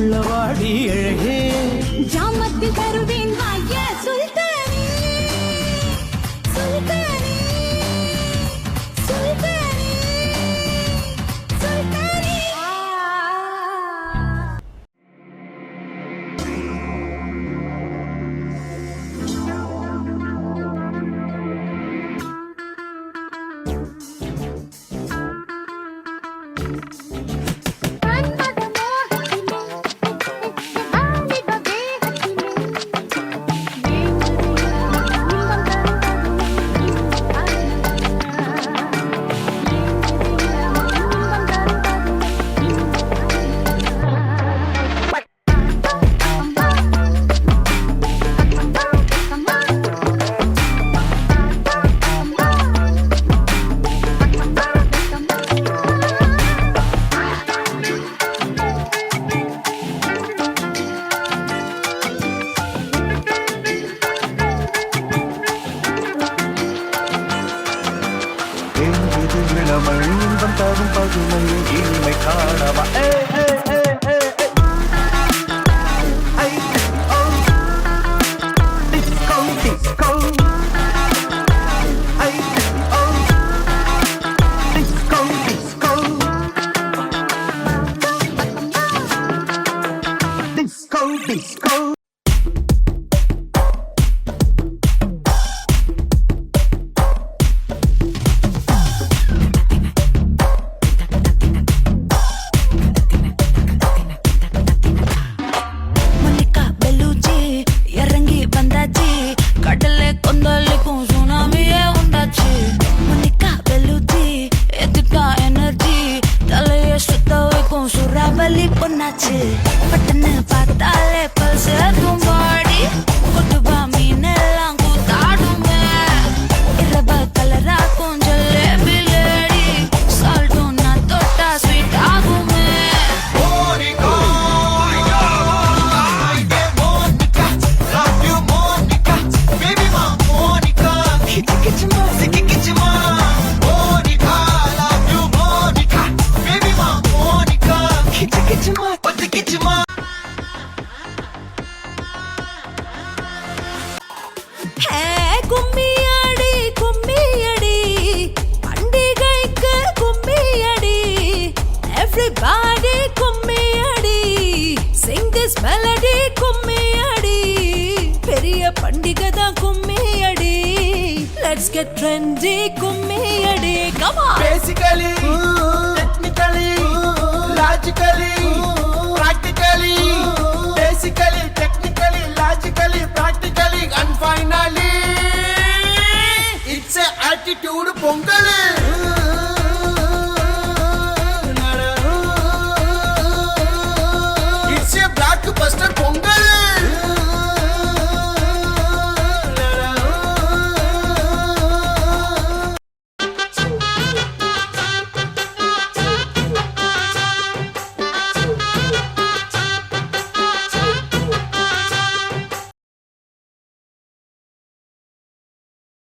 உள்ளவாடி அழகே ஜாமத்தில் தருவேன் வாய சுல்தானே சுல்தானே சுல்தானே சுல்தானே இளமழை இன்பம் தரும் பதுமையில் இனிமை காணவா Disco. பொன்னாச்சு பட்டன்னு பார்த்தாலே பல்சேக்கும் பாடி கொட்டுபா மீன் எல்லாம் கூத்தாடுமே இரவ கலராக்கும் ஜல்லேபி லேடி சால்ட்டும் நான் தொட்டா ஸ்வீட் ஆகுமே கும்மியடி கும்மியடி பண்டிகைக்கு கும்மியடி everybody கும்மியடி sing this melody கும்மியடி பெரிய பண்டிகை தான் கும்மியடி let's get trendy கும்மியடி come on basically technically logically practically basically technically logically practically and finally it's a attitude pongal